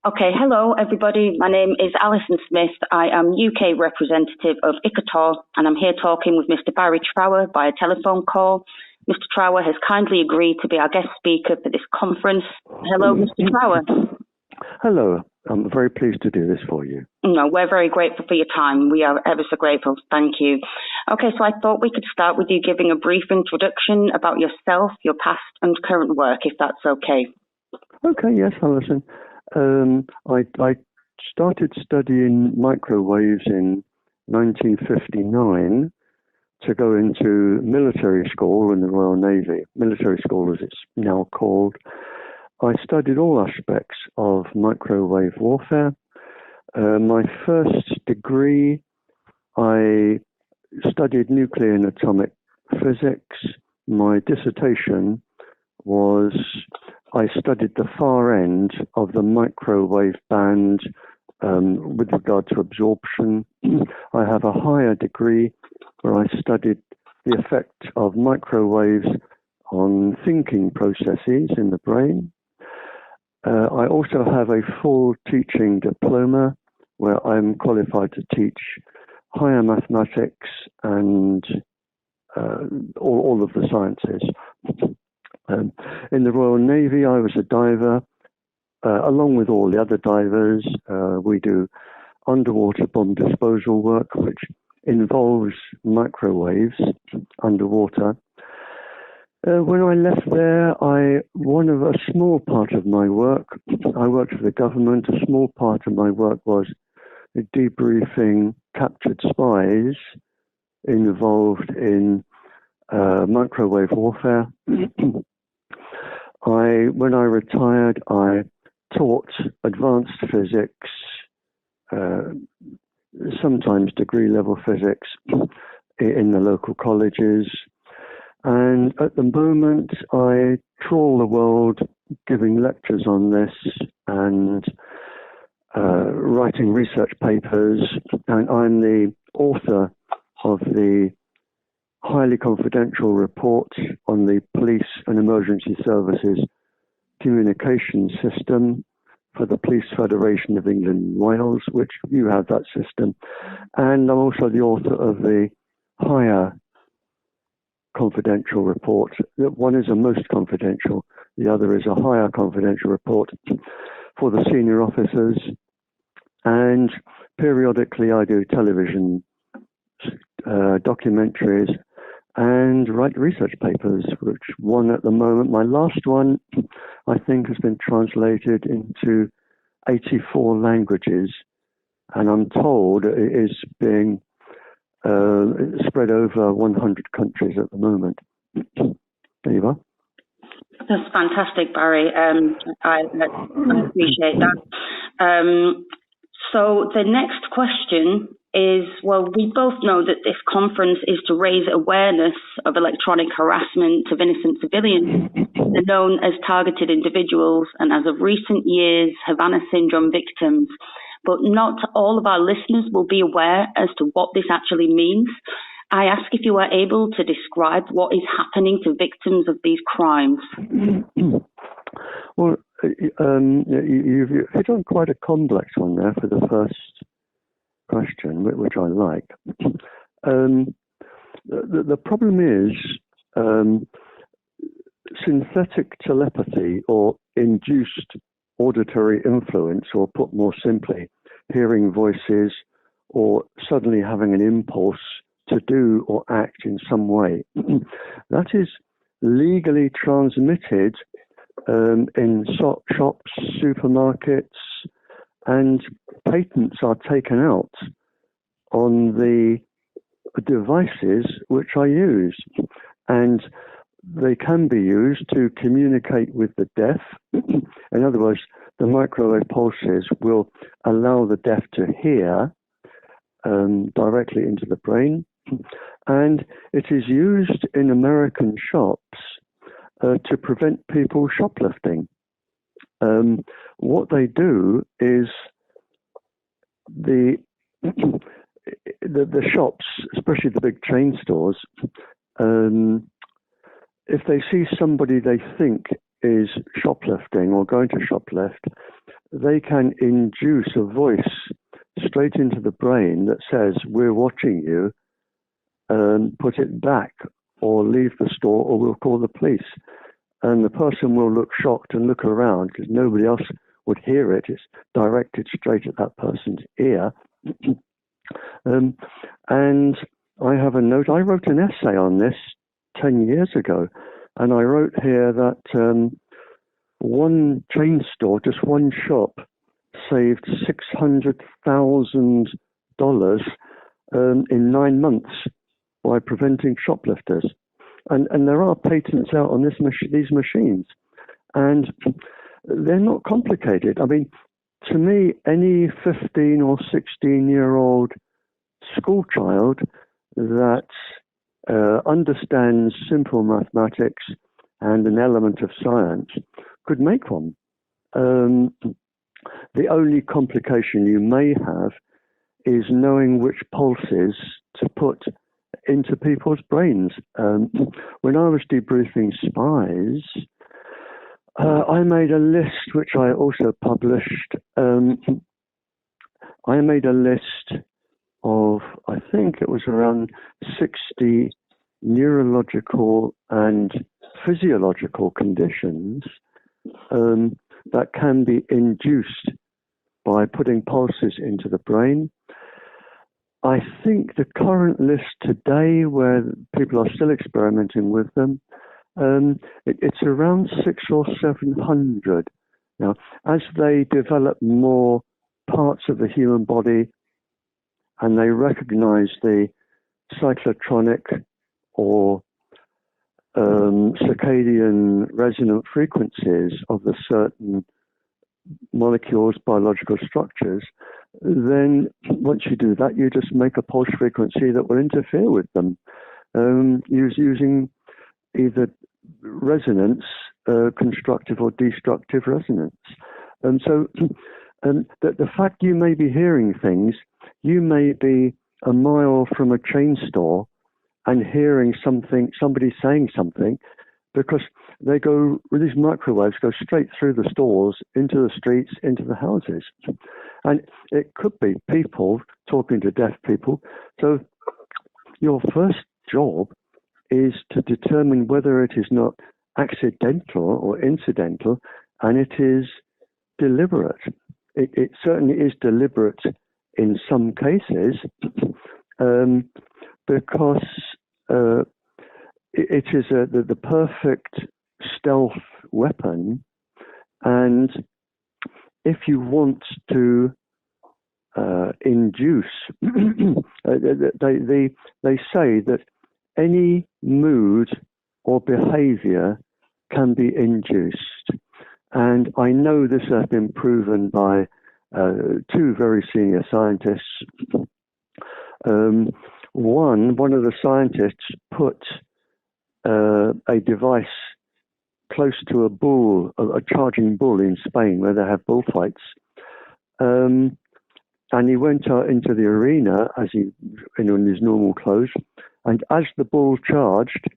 Okay, hello everybody. My name is Alison Smith. I am UK representative of ICATOR and I'm here talking with Mr. Barrie Trower by telephone call. Mr. Trower has kindly agreed to be our guest speaker for this conference. Hello, Mr. Trower. Hello, I'm very pleased to do this for you. No, we're very grateful for your time. We are ever so grateful. Thank you. Okay, so I thought we could start with you giving a brief introduction about yourself, your past and current work, if that's okay. Okay, yes, Alison. I started studying microwaves in 1959 to go into military school in the Royal Navy, military school as it's now called. I studied all aspects of microwave warfare. My first degree, I studied nuclear and atomic physics. My dissertation was I studied the far end of the microwave band with regard to absorption. I have a higher degree where I studied the effect of microwaves on thinking processes in the brain. I also have a full teaching diploma where I'm qualified to teach higher mathematics and all of the sciences. In the Royal Navy, I was a diver. Along with all the other divers, we do underwater bomb disposal work, which involves microwaves underwater. When I left there, one of a small part of my work, I worked for the government. A small part of my work was debriefing captured spies involved in microwave warfare. When I retired, I taught advanced physics, sometimes degree-level physics in the local colleges. And at the moment, I trawl the world giving lectures on this and writing research papers. And I'm the author of the highly confidential report on the Police and Emergency Services communication system for the Police Federation of England and Wales, which you have that system. And I'm also the author of the higher confidential report. One is a most confidential, the other is a higher confidential report for the senior officers. And periodically I do television documentaries and write research papers, which one at the moment, my last one, I think has been translated into 84 languages, and I'm told it is being spread over 100 countries at the moment. There you are. That's fantastic, Barrie. I appreciate that. So the next question is, well, we both know that this conference is to raise awareness of electronic harassment of innocent civilians. They're known as targeted individuals and, as of recent years, Havana syndrome victims. But not all of our listeners will be aware as to what this actually means. I ask if you are able to describe what is happening to victims of these crimes. Well, you've hit on quite a complex one there for the first question, which I like. The problem is synthetic telepathy or induced auditory influence, or put more simply, hearing voices or suddenly having an impulse to do or act in some way. That is legally transmitted in shops, supermarkets, and patents are taken out on the devices which I use. And they can be used to communicate with the deaf. In other words, the microwave pulses will allow the deaf to hear directly into the brain. And it is used in American shops to prevent people shoplifting. What they do is the shops, especially the big chain stores, if they see somebody they think is shoplifting or going to shoplift, they can induce a voice straight into the brain that says, we're watching you, put it back or leave the store or we'll call the police. And the person will look shocked and look around because nobody else would hear it. It's directed straight at that person's ear. And I have a note. I wrote an essay on this 10 years ago. And I wrote here that one chain store, just one shop, saved $600,000 in 9 months by preventing shoplifters. And there are patents out on these machines. And they're not complicated. I mean, to me, any 15 or 16-year-old school child that understands simple mathematics and an element of science could make one. The only complication you may have is knowing which pulses to put into people's brains. When I was debriefing spies, I made a list, which I also published. I made a list of, I think it was around 60 neurological and physiological conditions that can be induced by putting pulses into the brain. I think the current list today, where people are still experimenting with them, it's around 600 or 700. Now, as they develop more parts of the human body and they recognize the cyclotronic or circadian resonant frequencies of the certain molecules, biological structures, then once you do that, you just make a pulse frequency that will interfere with them, using either resonance, constructive or destructive resonance. And so the fact you may be hearing things, you may be a mile from a chain store and hearing somebody saying something, because they go, with these microwaves, go straight through the stores, into the streets, into the houses. And it could be people talking to deaf people. So your first job is to determine whether it is not accidental or incidental, and it is deliberate. It certainly is deliberate in some cases, because it is the perfect stealth weapon. And if you want to induce, they say that any mood or behavior can be induced. And I know this has been proven by two very senior scientists. One of the scientists put a device close to a bull, a charging bull in Spain, where they have bullfights. And he went out into the arena in his normal clothes. And as the bull charged,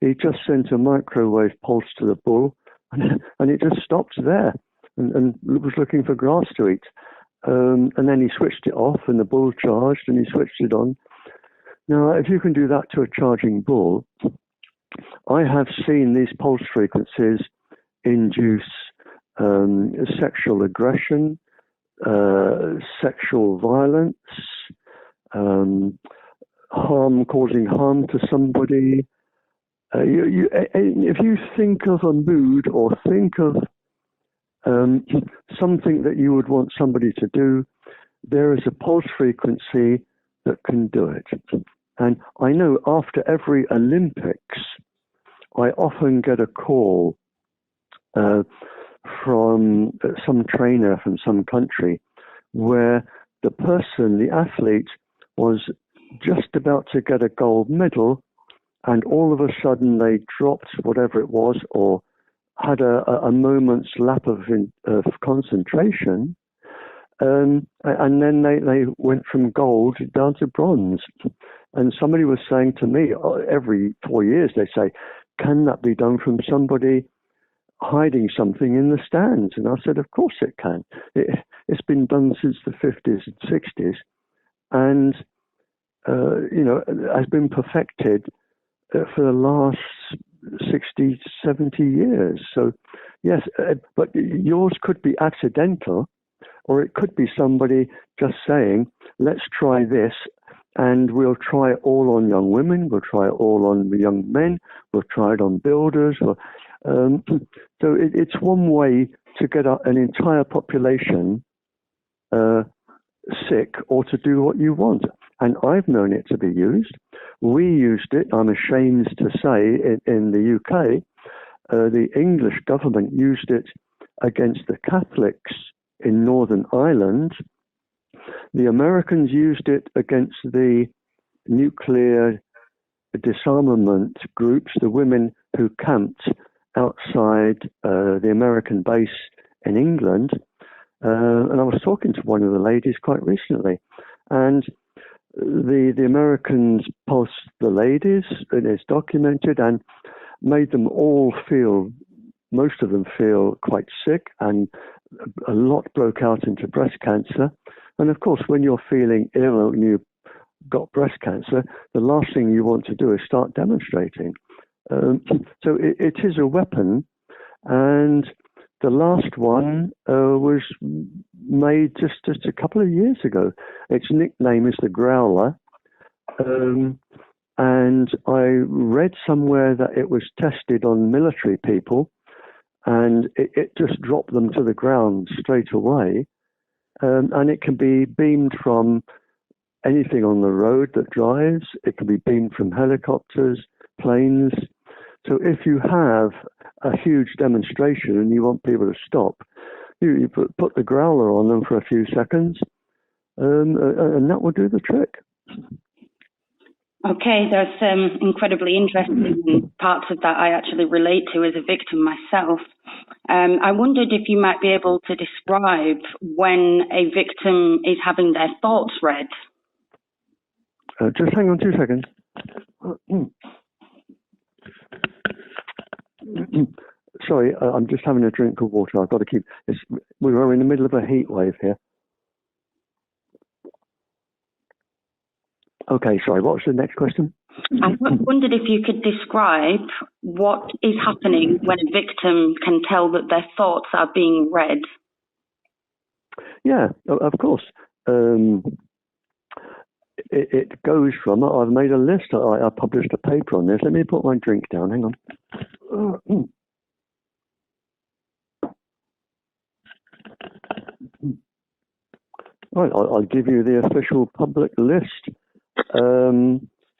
he just sent a microwave pulse to the bull, and it just stopped there and was looking for grass to eat. And then he switched it off, and the bull charged, and he switched it on. Now, if you can do that to a charging bull, I have seen these pulse frequencies induce sexual aggression, sexual violence, causing harm to somebody. If you think of a mood or think of something that you would want somebody to do, there is a pulse frequency that can do it. And I know after every Olympics, I often get a call from some trainer from some country where the person, the athlete, was just about to get a gold medal, and all of a sudden they dropped whatever it was or had a moment's lap of concentration, and then they went from gold down to bronze. And somebody was saying to me, every 4 years they say, can that be done from somebody hiding something in the stands? And I said, of course it can. It's been done since the 50s and 60s, and has been perfected for the last 60, 70 years. So, yes, but yours could be accidental, or it could be somebody just saying, let's try this, and we'll try it all on young women, we'll try it all on young men, we'll try it on builders. So it's one way to get an entire population sick, or to do what you want. And I've known it to be used. We used it, I'm ashamed to say, in the UK. The English government used it against the Catholics in Northern Ireland. The Americans used it against the nuclear disarmament groups, the women who camped outside the American base in England. And I was talking to one of the ladies quite recently, and the Americans pulsed the ladies, and it's documented, and made them all feel, most of them feel quite sick, and a lot broke out into breast cancer. And of course, when you're feeling ill and you've got breast cancer, the last thing you want to do is start demonstrating. So it is a weapon, and the last one was made just a couple of years ago. Its nickname is the Growler, and I read somewhere that it was tested on military people, and it just dropped them to the ground straight away. And it can be beamed from anything on the road that drives. It can be beamed from helicopters, planes. So if you have a huge demonstration and you want people to stop, you put the Growler on them for a few seconds, and that will do the trick. Okay, that's incredibly interesting. Parts of that I actually relate to as a victim myself. I wondered if you might be able to describe when a victim is having their thoughts read. Just hang on 2 seconds. Sorry, I'm just having a drink of water. I've got to keep. We are in the middle of a heat wave here. Okay, sorry. What was the next question? I wondered if you could describe what is happening when a victim can tell that their thoughts are being read. Yeah, of course. It goes from, I've made a list, I published a paper on this. Let me put my drink down, hang on. Right, I'll give you the official public list.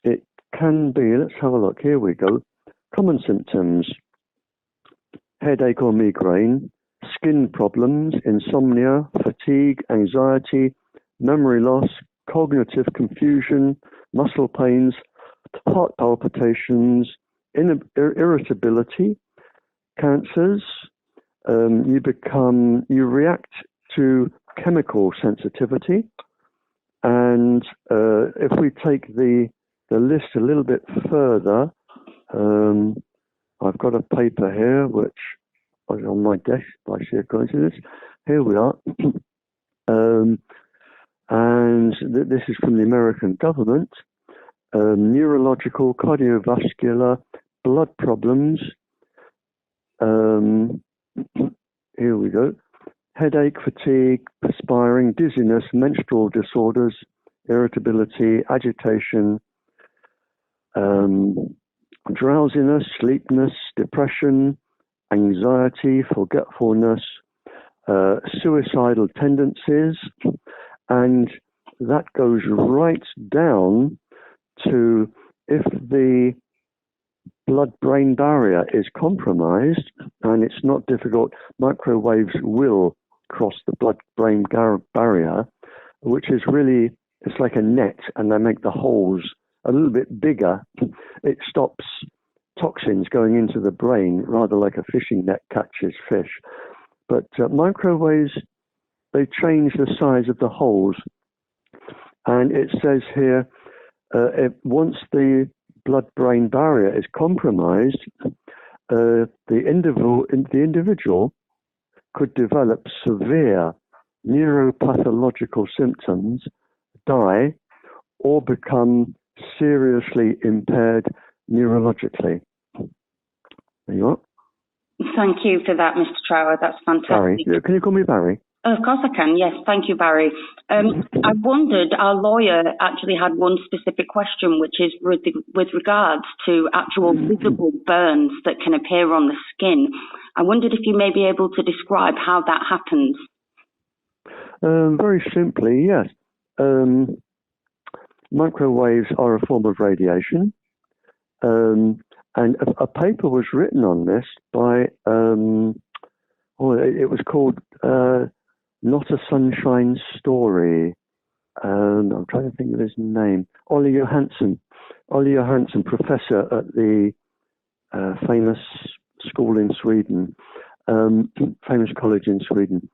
It can be, let's have a look, here we go. Common symptoms: headache or migraine, skin problems, insomnia, fatigue, anxiety, memory loss, cognitive confusion, muscle pains, heart palpitations, irritability, cancers. You react to chemical sensitivity. And if we take the list a little bit further, I've got a paper here which is on my desk by sheer coincidence. Here we are. And this is from the American government. Neurological, cardiovascular, blood problems. Here we go. Headache, fatigue, perspiring, dizziness, menstrual disorders, irritability, agitation, drowsiness, sleepiness, depression, anxiety, forgetfulness, suicidal tendencies, and that goes right down to if the blood-brain barrier is compromised, and it's not difficult, microwaves will cross the blood-brain barrier, which is really, it's like a net, and they make the holes a little bit bigger. It stops toxins going into the brain, rather like a fishing net catches fish. But microwaves, they change the size of the holes. And it says here, once the blood-brain barrier is compromised, the individual could develop severe neuropathological symptoms, die, or become seriously impaired neurologically. There you are. Thank you for that, Mr. Trower. That's fantastic. Barrie, can you call me Barrie? Of course I can, yes. Thank you, Barrie. I wondered, our lawyer actually had one specific question, which is with regards to actual visible burns that can appear on the skin. I wondered if you may be able to describe how that happens. Very simply, yes. Microwaves are a form of radiation. And a paper was written on this by, it was called Not a Sunshine Story. I'm trying to think of his name. Olli Johansson, professor at the famous school in Sweden, famous college in Sweden.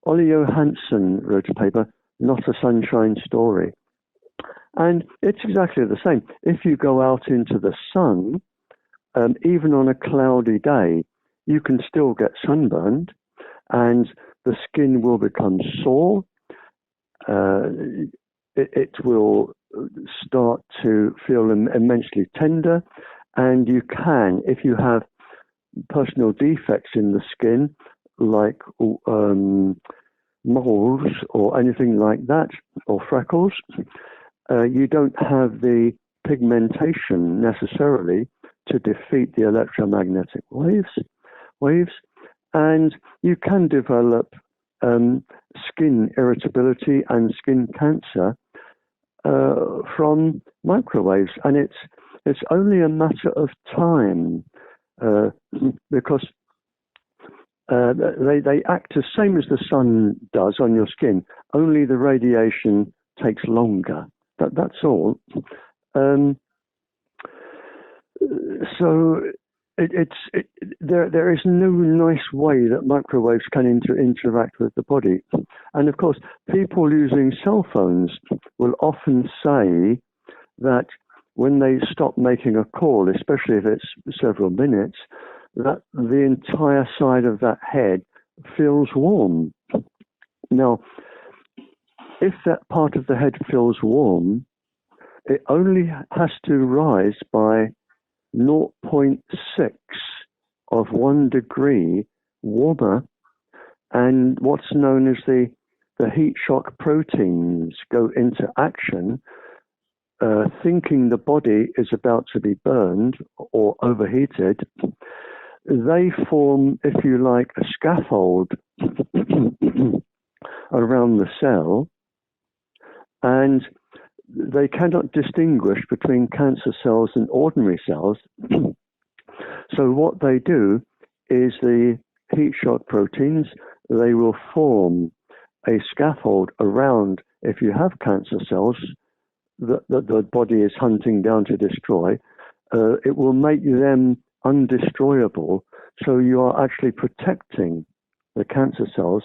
Olli Johansson wrote a paper, Not a Sunshine Story. And it's exactly the same. If you go out into the sun, even on a cloudy day, you can still get sunburned, and the skin will become sore. It will start to feel immensely tender, and you can, if you have personal defects in the skin, like moles or anything like that, or freckles, you don't have the pigmentation necessarily to defeat the electromagnetic waves, and you can develop skin irritability and skin cancer from microwaves, and it's only a matter of time because they act the same as the sun does on your skin, only the radiation takes longer. That's all. So there is no nice way that microwaves can interact with the body. And of course, people using cell phones will often say that when they stop making a call, especially if it's several minutes, that the entire side of that head feels warm. Now, if that part of the head feels warm, it only has to rise by 0.6 of 1 degree warmer, and what's known as the heat shock proteins go into action, thinking the body is about to be burned or overheated. They form, if you like, a scaffold around the cell, and they cannot distinguish between cancer cells and ordinary cells. So what they do is the heat shock proteins, they will form a scaffold around, if you have cancer cells that the body is hunting down to destroy, it will make them undestroyable. So you are actually protecting the cancer cells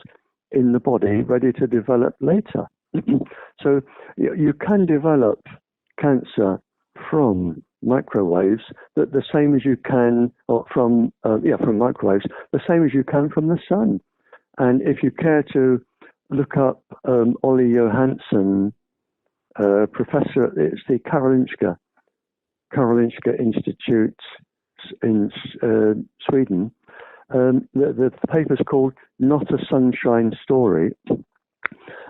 in the body ready to develop later. So you can develop cancer from microwaves, the same as you can, or from microwaves, the same as you can from the sun. And if you care to look up Olli Johansson, professor, it's the Karolinska Institute in Sweden. The paper's called Not a Sunshine Story.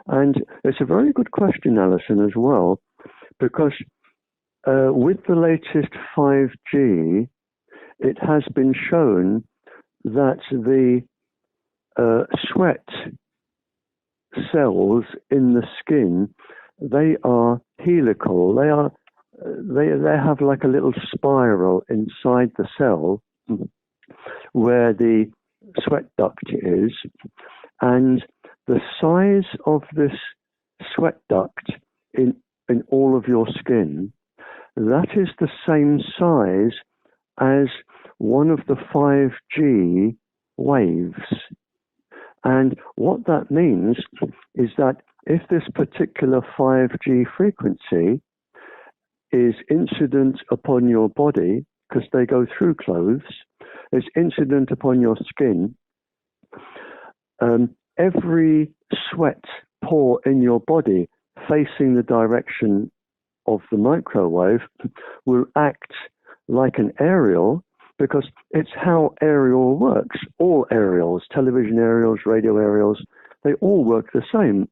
And it's a very good question, Alison, as well, because with the latest 5G, it has been shown that the sweat cells in the skin, they are helical. They have like a little spiral inside the cell where the sweat duct is, and the size of this sweat duct in all of your skin, that is the same size as one of the 5G waves. And what that means is that if this particular 5G frequency is incident upon your body because they go through clothes. It's incident upon your skin. Every sweat pore in your body facing the direction of the microwave will act like an aerial, because it's how aerial works. All aerials, television aerials, radio aerials, they all work the same.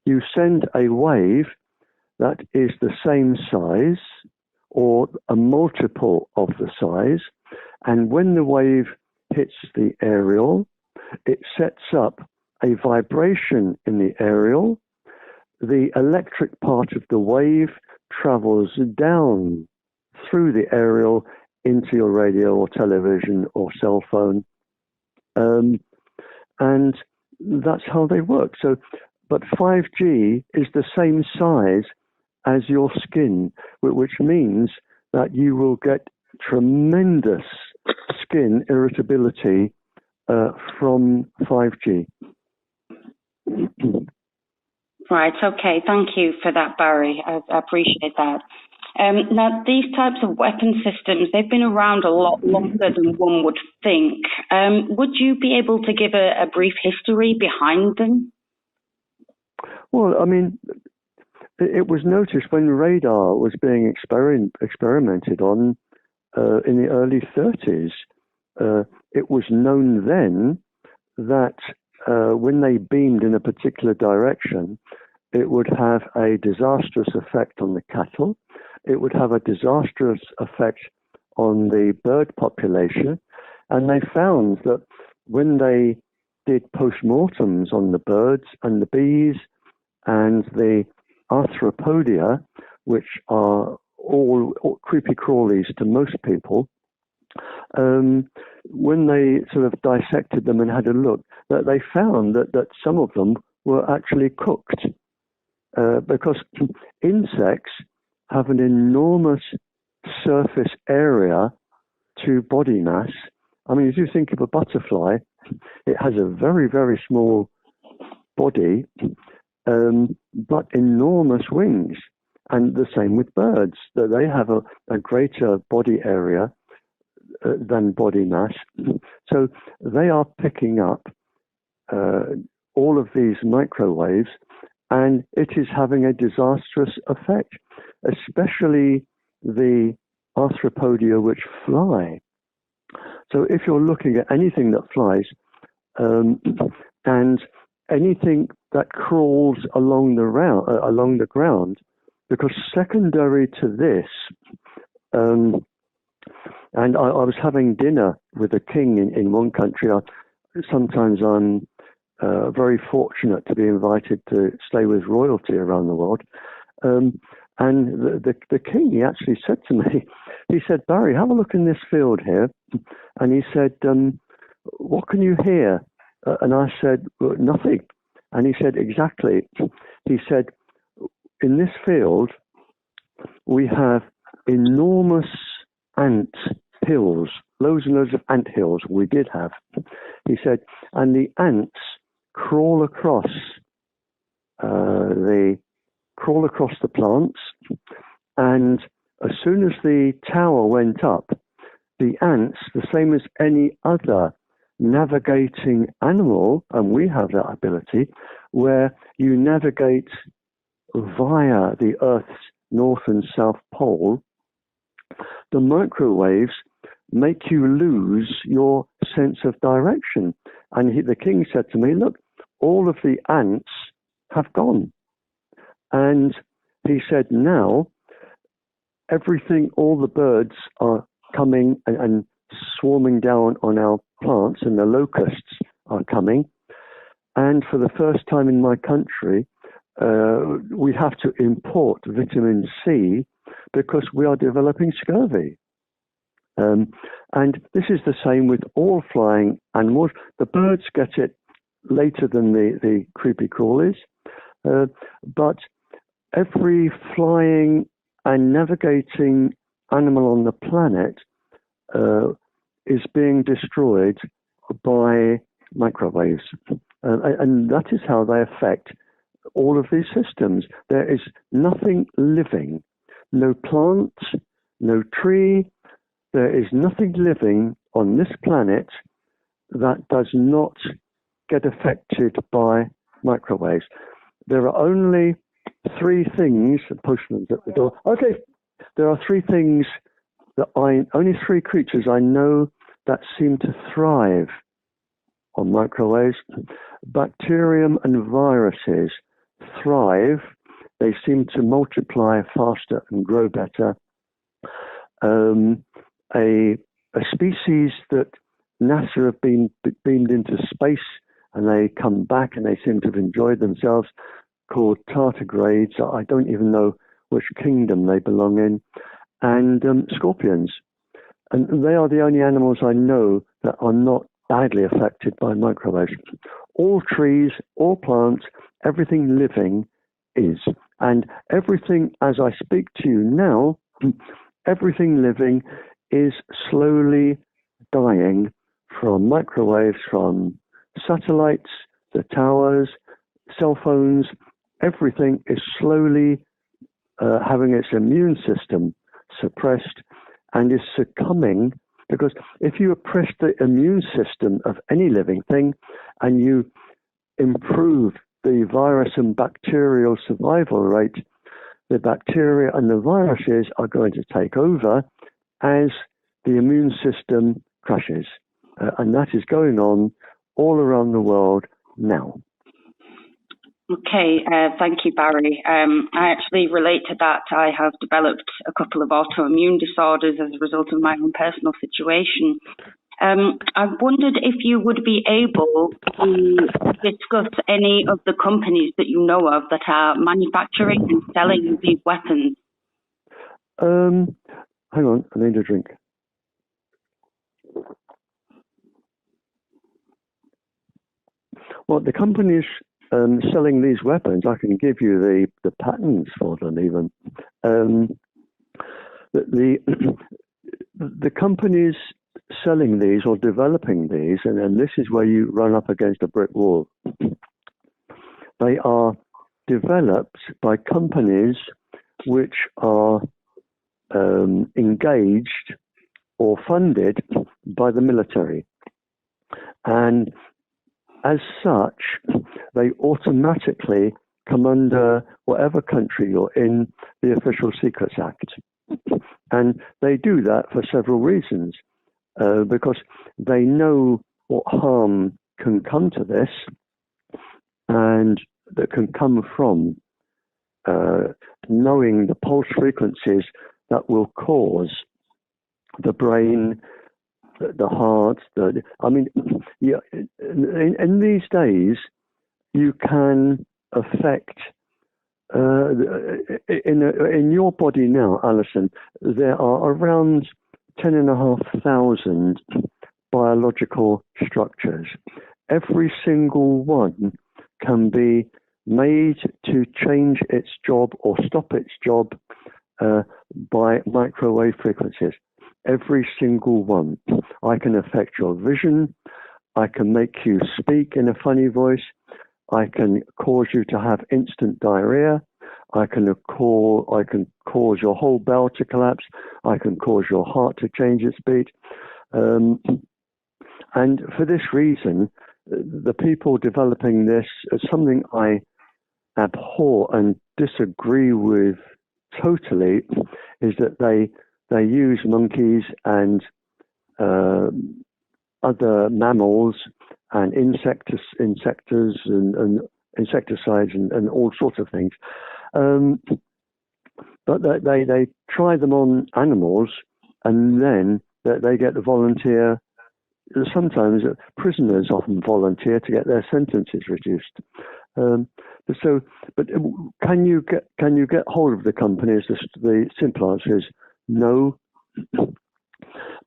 You send a wave that is the same size or a multiple of the size, and when the wave hits the aerial, it sets up a vibration in the aerial. The electric part of the wave travels down through the aerial into your radio or television or cell phone. And that's how they work. So, but 5G is the same size as your skin, which means that you will get tremendous skin irritability from 5G. Right, okay, thank you for that, Barrie. I appreciate that. Now, these types of weapon systems, they've been around a lot longer than one would think. Would you be able to give a brief history behind them? Well, I mean, it was noticed when radar was being experimented on in the early 30s. It was known then that when they beamed in a particular direction, it would have a disastrous effect on the cattle. It would have a disastrous effect on the bird population. And they found that when they did postmortems on the birds and the bees and the arthropodia, which are all creepy crawlies to most people, when they sort of dissected them and had a look, that they found that some of them were actually cooked, because insects have an enormous surface area to body mass. I mean, if you think of a butterfly, it has a very, very small body, but enormous wings. And the same with birds, that they have a greater body area than body mass. So they are picking up all of these microwaves, and it is having a disastrous effect, especially the arthropodia which fly. So if you're looking at anything that flies and anything that crawls along the ground, because secondary to this, and I was having dinner with a king in one country. Sometimes I'm very fortunate to be invited to stay with royalty around the world. And the king, he actually said to me, he said, "Barrie, have a look in this field here." And he said, "What can you hear?" And I said, "Well, nothing." And he said, "Exactly." He said, "In this field, we have enormous ant hills, loads and loads of ant hills. We did have." He said, "And the ants crawl across the plants, and as soon as the tower went up, the ants, the same as any other navigating animal, and we have that ability, where you navigate via the Earth's north and south pole, the microwaves make you lose your sense of direction." And the king said to me, "Look, all of the ants have gone." And he said, "Now, everything, all the birds are coming and swarming down on our plants, and the locusts are coming. And for the first time in my country, we have to import vitamin C because we are developing scurvy." And this is the same with all flying animals. The birds get it later than the creepy crawlies, but every flying and navigating animal on the planet is being destroyed by microwaves. And that is how they affect all of these systems. There is nothing living, no plant, no tree, there is nothing living on this planet that does not get affected by microwaves. There are only three things, the postman's at the door. Okay, there are three things only three creatures I know that seem to thrive on microwaves. Bacterium and viruses thrive. They seem to multiply faster and grow better. A species that NASA have been beamed into space and they come back and they seem to have enjoyed themselves, called tardigrades. I don't even know which kingdom they belong in, and scorpions. And they are the only animals I know that are not badly affected by microwaves. All trees, all plants, everything living is. And everything, as I speak to you now, everything living is slowly dying from microwaves, from satellites, the towers, cell phones. Everything is slowly having its immune system suppressed and is succumbing, because if you oppress the immune system of any living thing and you improve the virus and bacterial survival rate, the bacteria and the viruses are going to take over as the immune system crashes. And that is going on all around the world now. Okay, thank you, Barrie. I actually relate to that. I have developed a couple of autoimmune disorders as a result of my own personal situation. I wondered if you would be able to discuss any of the companies that you know of that are manufacturing and selling these weapons. Hang on, I need a drink. Well, the companies selling these weapons, I can give you the patents for them even. The companies selling these or developing these, and this is where you run up against a brick wall. They are developed by companies which are engaged or funded by the military. And as such, they automatically come under whatever country you're in, the Official Secrets Act. And they do that for several reasons, because they know what harm can come to this and that can come from knowing the pulse frequencies that will cause the brain, the heart, in these days, you can affect, in your body now, Alison, there are around 10,500 biological structures. Every single one can be made to change its job or stop its job by microwave frequencies. Every single one. I can affect your vision. I can make you speak in a funny voice. I can cause you to have instant diarrhea. I can cause your whole bell to collapse. I can cause your heart to change its beat. And for this reason, the people developing this, something I abhor and disagree with totally, is that they use monkeys and other mammals and insects and insecticides and all sorts of things. But they try them on animals, and then they get the volunteer. Sometimes prisoners often volunteer to get their sentences reduced. But can you get hold of the companies? The simple answer is no.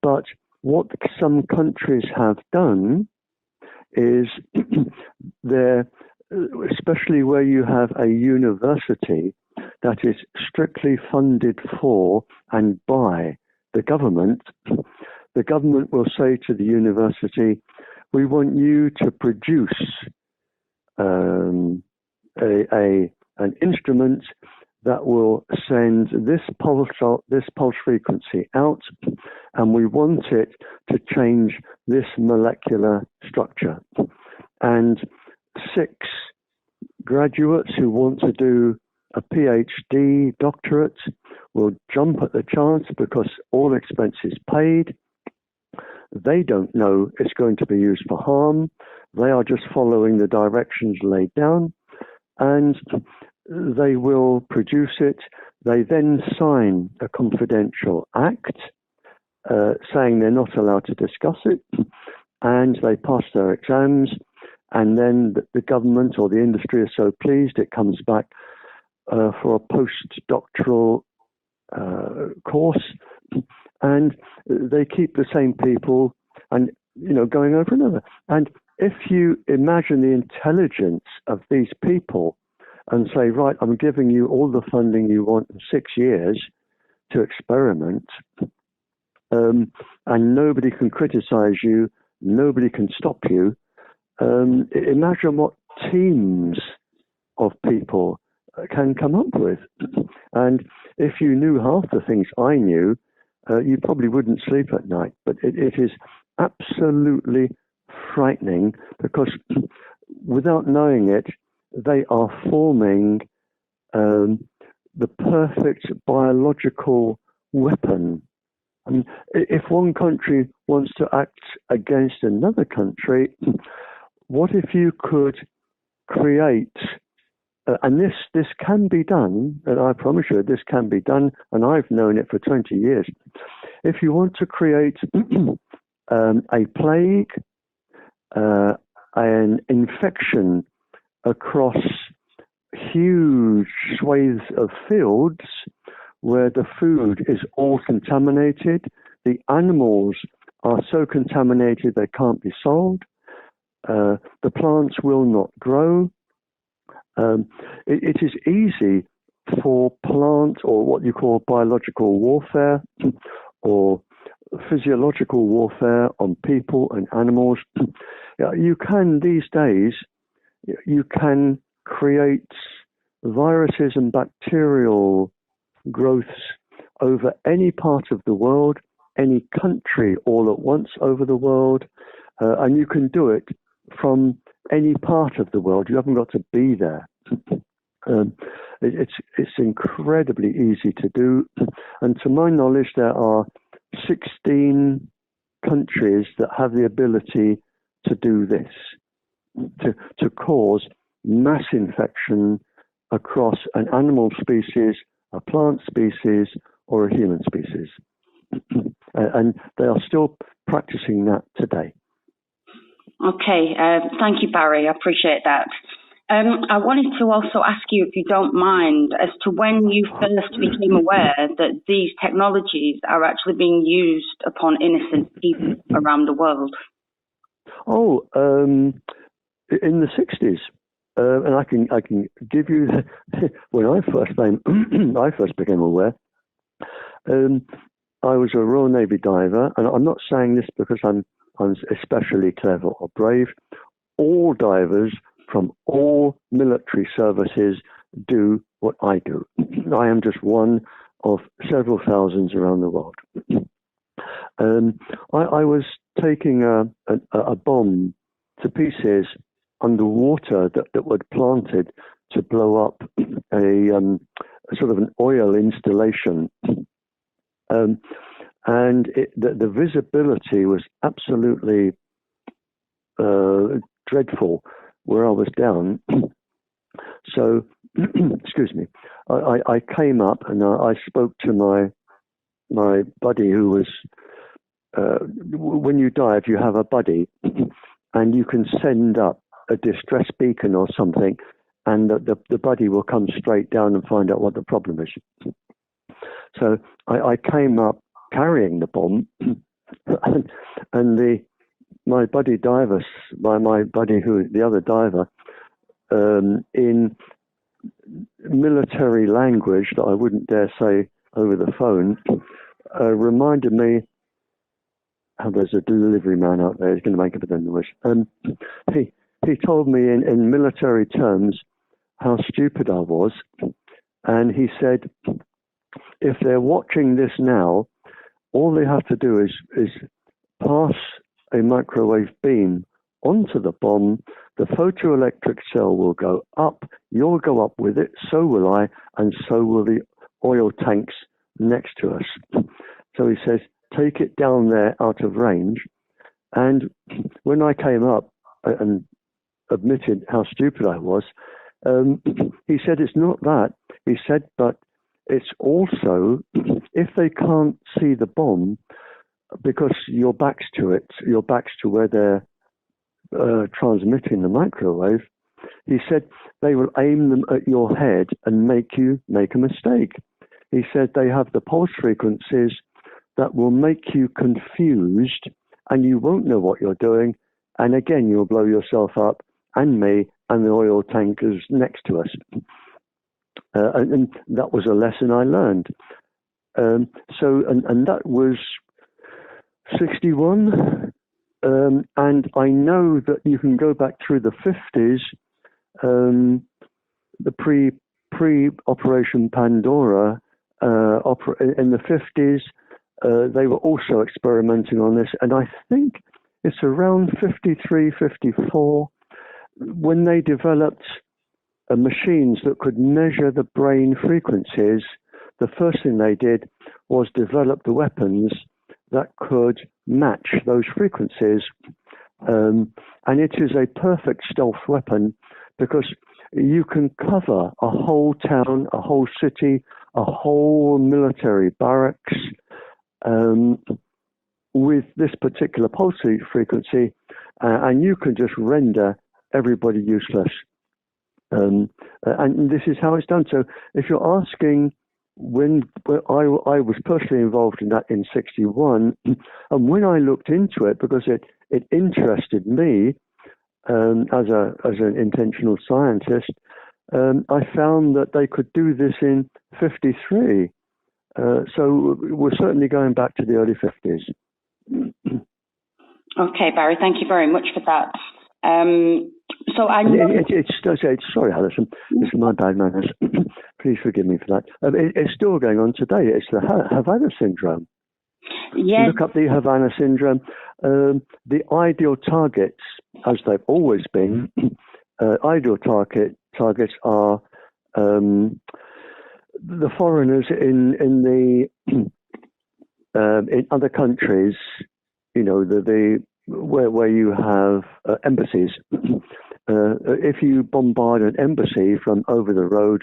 But what some countries have done is especially where you have a university that is strictly funded for and by the government will say to the university, we want you to produce an instrument that will send this pulse frequency out, and we want it to change this molecular structure. And 6 graduates who want to do a PhD doctorate will jump at the chance because all expenses paid. They don't know it's going to be used for harm. They are just following the directions laid down, and they will produce it. They then sign a confidential act saying they're not allowed to discuss it, and they pass their exams, and then the government or the industry is so pleased it comes back for a postdoctoral course, and they keep the same people and going over and over. And if you imagine the intelligence of these people and say, right, I'm giving you all the funding you want in 6 years to experiment, and nobody can criticize you, nobody can stop you. Imagine what teams of people can come up with. And if you knew half the things I knew, you probably wouldn't sleep at night. But it is absolutely frightening, because without knowing it, they are forming the perfect biological weapon. I mean, if one country wants to act against another country, what if you could create, and this can be done, and I promise you this can be done, and I've known it for 20 years. If you want to create a plague, an infection across huge swathes of fields where the food is all contaminated, the animals are so contaminated they can't be sold, the plants will not grow. It is easy for plant, or what you call biological warfare, or physiological warfare on people and animals. You can, these days, you can create viruses and bacterial growths over any part of the world, any country all at once over the world, and you can do it from any part of the world. You haven't got to be there. It's incredibly easy to do, and to my knowledge there are 16 countries that have the ability to do this, to cause mass infection across an animal species, a plant species, or a human species. And they are still practicing that today. Okay, thank you, Barrie. I appreciate that. I wanted to also ask you, if you don't mind, as to when you first became aware that these technologies are actually being used upon innocent people around the world. Oh, in the 60s. And I can give you when I first became aware. I was a Royal Navy diver, and I'm not saying this because I'm especially clever or brave. All divers from all military services do what I do. I am just one of several thousands around the world. I was taking a bomb to pieces underwater that were planted to blow up a sort of an oil installation. And the visibility was absolutely dreadful where I was down. So, excuse me, I came up and I spoke to my buddy who was, when you dive, you have a buddy and you can send up a distress beacon or something, and the buddy will come straight down and find out what the problem is. So I came up carrying the bomb, and my buddy diver, my buddy the other diver, in military language that I wouldn't dare say over the phone, reminded me. Oh, there's a delivery man out there. He's going to make a bit of noise. He told me in military terms how stupid I was, And he said, if they're watching this now, all they have to do is pass a microwave beam onto the bomb. The photoelectric cell will go up, you'll go up with it, so will I, and so will the oil tanks next to us. So he says, take it down there out of range. And when I came up and admitted how stupid I was, he said, it's not that. He said, but it's also, if they can't see the bomb, because your back's to it, your back's to where they're transmitting the microwave, he said they will aim them at your head and make you make a mistake. He said they have the pulse frequencies that will make you confused and you won't know what you're doing. And again, you'll blow yourself up and me and the oil tankers next to us. And that was a lesson I learned. And that was 61. And I know that you can go back through the 50s, the pre-Operation Pandora, in the 50s, they were also experimenting on this. And I think it's around 53, 54, when they developed machines that could measure the brain frequencies. The first thing they did was develop the weapons that could match those frequencies. And it is a perfect stealth weapon because you can cover a whole town, a whole city, a whole military barracks with this particular pulse frequency, and you can just render everybody useless. And this is how it's done. So if you're asking, when I was personally involved in that in 61, and when I looked into it, because it interested me as an intentional scientist, I found that they could do this in 53. So we're certainly going back to the early 50s. Okay, Barry, thank you very much for that. So I know... Sorry, Alison, this is my bad manners. Please forgive me for that. It's still going on today. It's the Havana syndrome. Yes. Look up the Havana syndrome. The ideal targets, as they've always been, ideal targets are the foreigners in other countries. You know, where you have embassies. If you bombard an embassy from over the road,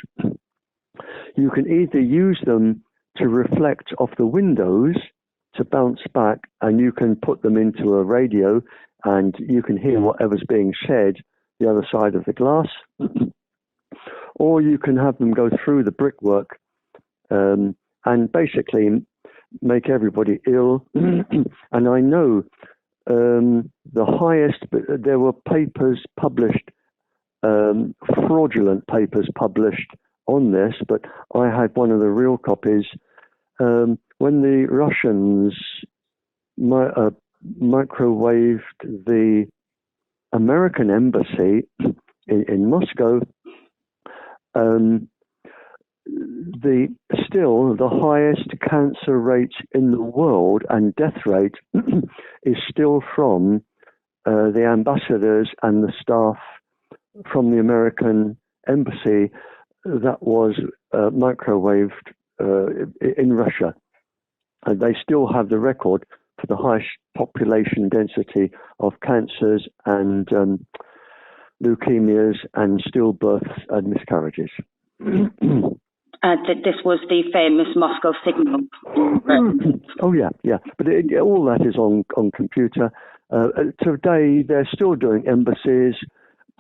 you can either use them to reflect off the windows to bounce back, and you can put them into a radio and you can hear whatever's being said the other side of the glass, or you can have them go through the brickwork and basically make everybody ill. And I know the highest, there were papers published, fraudulent papers published on this, but I had one of the real copies. When the Russians microwaved the American embassy in Moscow, the highest cancer rate in the world and death rate is still from the ambassadors and the staff from the American embassy that was microwaved in Russia. And they still have the record for the highest population density of cancers and leukemias and stillbirths and miscarriages. This was the famous Moscow signal. Oh yeah. But all that is on computer. Today they're still doing embassies,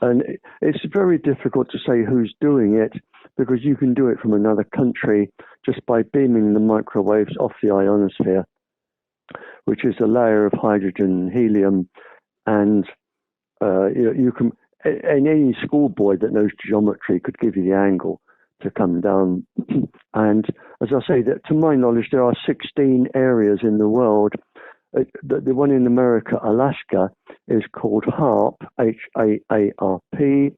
and it's very difficult to say who's doing it because you can do it from another country just by beaming the microwaves off the ionosphere, which is a layer of hydrogen and helium, and you can. And any schoolboy that knows geometry could give you the angle to come down. And as I say, that to my knowledge, there are 16 areas in the world. The one in America, Alaska, is called HAARP, HAARP.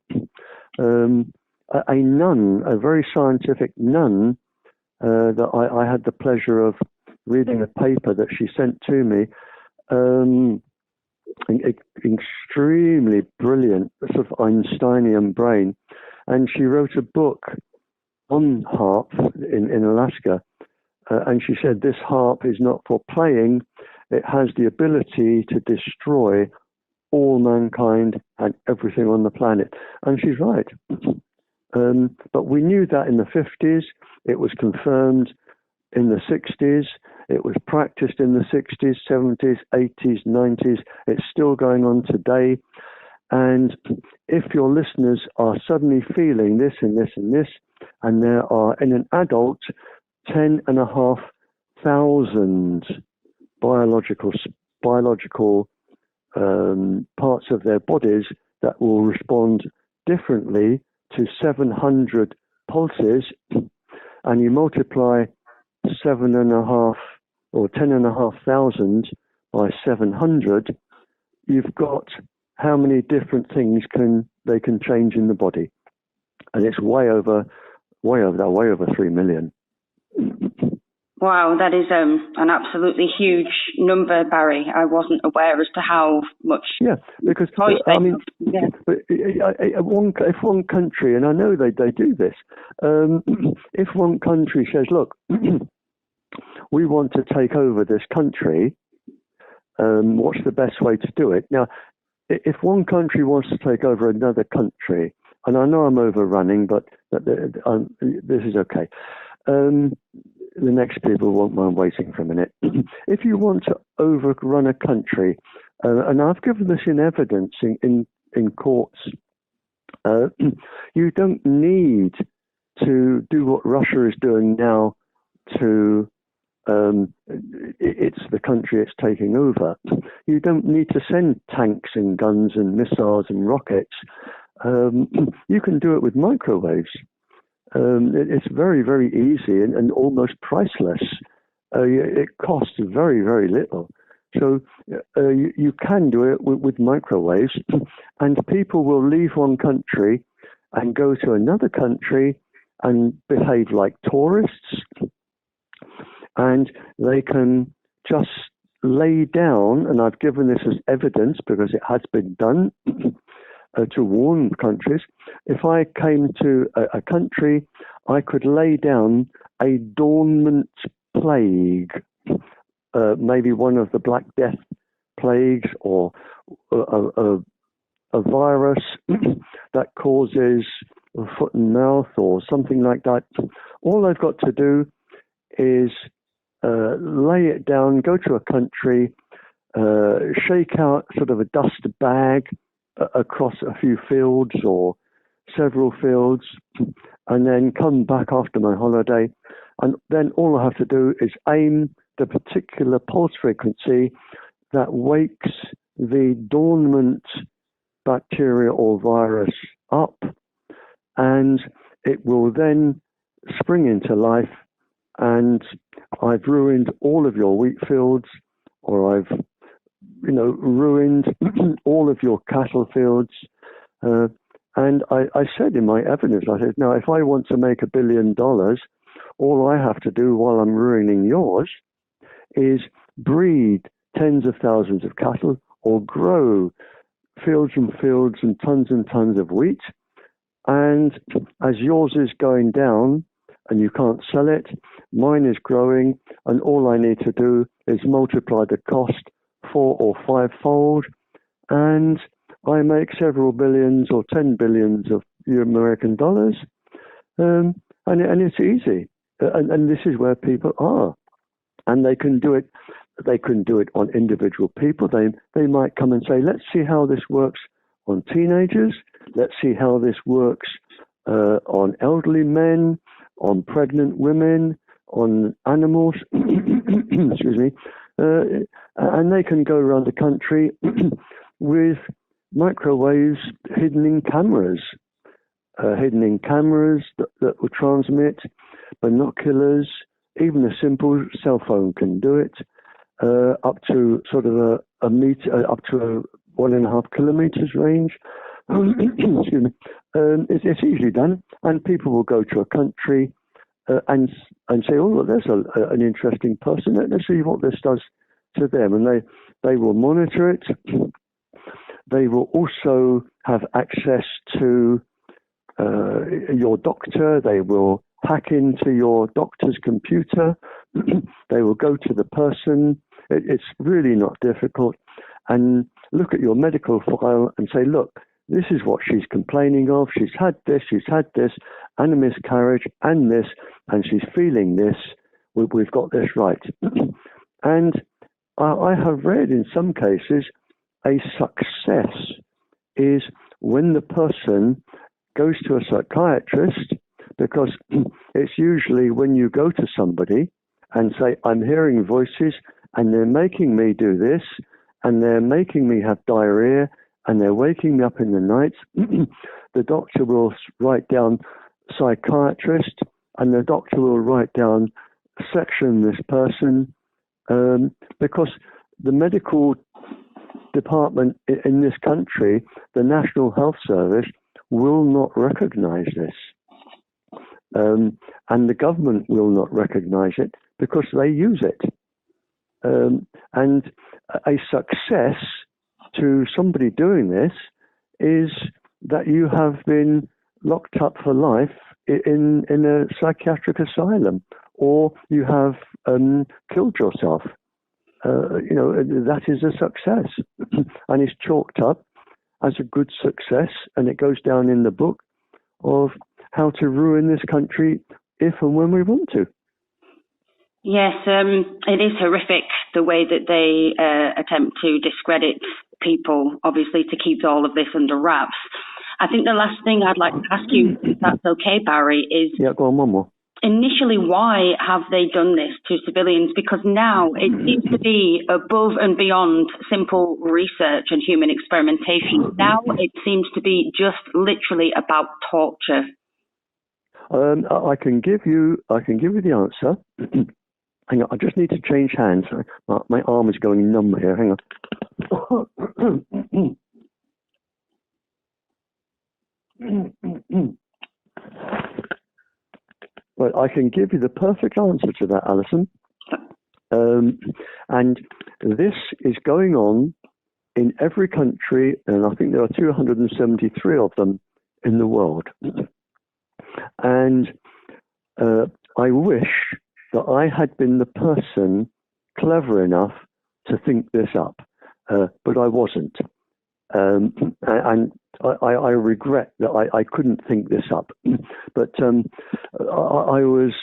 a nun, a very scientific nun, that I had the pleasure of reading a paper that she sent to me. Extremely brilliant, sort of Einsteinian brain. And she wrote a book on harp in Alaska. And she said, this harp is not for playing. It has the ability to destroy all mankind and everything on the planet. And she's right. But we knew that in the 50s. It was confirmed in the 60s. It was practiced in the 60s, 70s, 80s, 90s. It's still going on today. And if your listeners are suddenly feeling this and this and this, and there are, in an adult, 10,500 biological parts of their bodies that will respond differently to 700 pulses, and you multiply 7.5 or 10,500 by 700, you've got how many different things they can change in the body, and it's way over 3 million. Wow, that is an absolutely huge number, Barrie. I wasn't aware as to how much. Yeah, because I mean, yeah. If one country, and I know they do this, if one country says, "Look, we want to take over this country," what's the best way to do it? Now, if one country wants to take over another country, and I know I'm overrunning, but this is okay. The next people won't mind waiting for a minute. If you want to overrun a country, and I've given this in evidence in courts, you don't need to do what Russia is doing now to it's the country it's taking over. You don't need to send tanks and guns and missiles and rockets. You can do it with microwaves. It's very, very easy and almost priceless. It costs very, very little. So you can do it with microwaves, and people will leave one country and go to another country and behave like tourists, and they can just lay down, and I've given this as evidence because it has been done, to warn countries. If I came to a country, I could lay down a dormant plague, maybe one of the Black Death plagues, or a virus that causes foot and mouth or something like that. All I've got to do is lay it down, go to a country, shake out sort of a dust bag across a few fields or several fields, and then come back after my holiday. And then all I have to do is aim the particular pulse frequency that wakes the dormant bacteria or virus up, and it will then spring into life. And I've ruined all of your wheat fields, or I've ruined all of your cattle fields. And I said in my evidence, I said, now, if I want to make $1 billion, all I have to do while I'm ruining yours is breed tens of thousands of cattle or grow fields and fields and tons of wheat. And as yours is going down and you can't sell it, mine is growing, and all I need to do is multiply the cost 4 or 5-fold, and I make several billions or 10 billions of American dollars, and it's easy, and this is where people are, and they can do it. They can do it on individual people. They might come and say, let's see how this works on teenagers. Let's see how this works on elderly men, on pregnant women, on animals. Excuse me. And they can go around the country with microwaves hidden in cameras that will transmit, binoculars, even a simple cell phone can do it, up to sort of a meter, up to 1.5 kilometers range. Excuse me. it's easily done, and people will go to a country and say, oh, look, there's an interesting person. Let's see what this does to them, and they will monitor it. They will also have access to your doctor. They will hack into your doctor's computer. They will go to the person. It's really not difficult, and look at your medical file and say, look, this is what she's complaining of. She's had this, and a miscarriage, and this, and she's feeling this. We've got this right. And I have read in some cases a success is when the person goes to a psychiatrist, because it's usually when you go to somebody and say, I'm hearing voices and they're making me do this, and they're making me have diarrhea, and they're waking me up in the night, the doctor will write down psychiatrist, and the doctor will write down section this person, because the medical department in this country, the National Health Service, will not recognize this. And the government will not recognize it because they use it. And a success to somebody doing this is that you have been locked up for life in a psychiatric asylum, or you have killed yourself. That is a success, and it's chalked up as a good success, and it goes down in the book of how to ruin this country if and when we want to. Yes, it is horrific the way that they attempt to discredit people, obviously, to keep all of this under wraps. I think the last thing I'd like to ask you, if that's okay, Barrie, is... Yeah, go on, one more. Initially, why have they done this to civilians? Because now it seems to be above and beyond simple research and human experimentation. Now it seems to be just literally about torture. I can give you the answer. Hang on, I just need to change hands. My arm is going numb here. Hang on. But I can give you the perfect answer to that, Alison. And this is going on in every country, and I think there are 273 of them in the world. And I wish that I had been the person clever enough to think this up, but I wasn't. And I regret that I couldn't think this up. But I was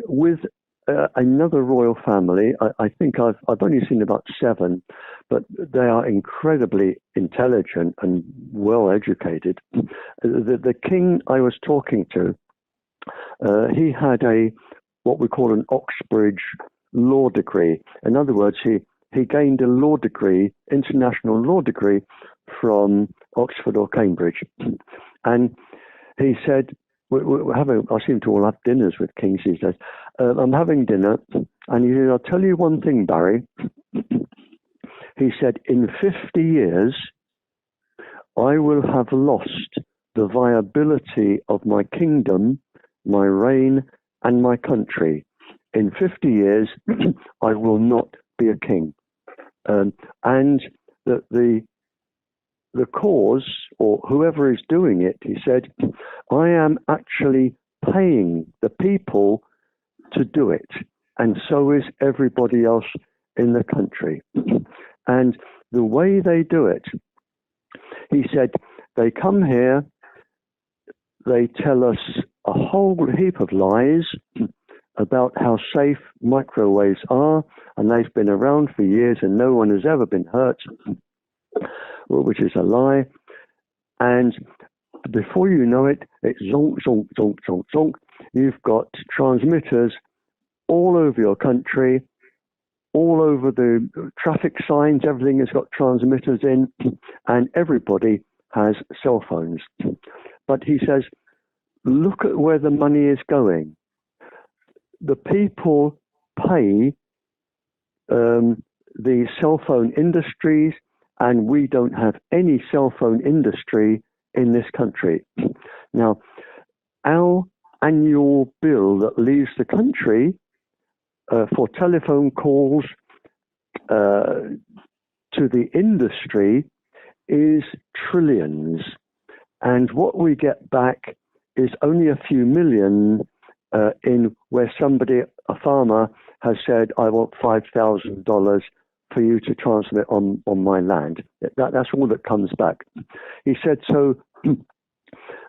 with another royal family. I think I've only seen about 7, but they are incredibly intelligent and well educated. The king I was talking to, he had what we call an Oxbridge law degree. In other words, he gained a law degree, international law degree, from Oxford or Cambridge. And he said, I seem to all have dinners with kings these days. I'm having dinner, and he said, I'll tell you one thing, Barrie. He said, in 50 years, I will have lost the viability of my kingdom, my reign, and my country. In 50 years, I will not be a king. And the cause, or whoever is doing it, he said, I am actually paying the people to do it, and so is everybody else in the country. And the way they do it, he said, they come here, they tell us a whole heap of lies about how safe microwaves are, and they've been around for years and no one has ever been hurt, which is a lie. And before you know it, it's zonk, zonk, zonk, zonk, zonk. You've got transmitters all over your country, all over the traffic signs, everything has got transmitters in, and everybody has cell phones. But he says, look at where the money is going. The people pay the cell phone industries, and we don't have any cell phone industry in this country. Now, our annual bill that leaves the country for telephone calls to the industry is trillions. And what we get back is only a few million in where somebody, a farmer, has said, I want $5,000 for you to transmit on my land. That's all that comes back. He said, so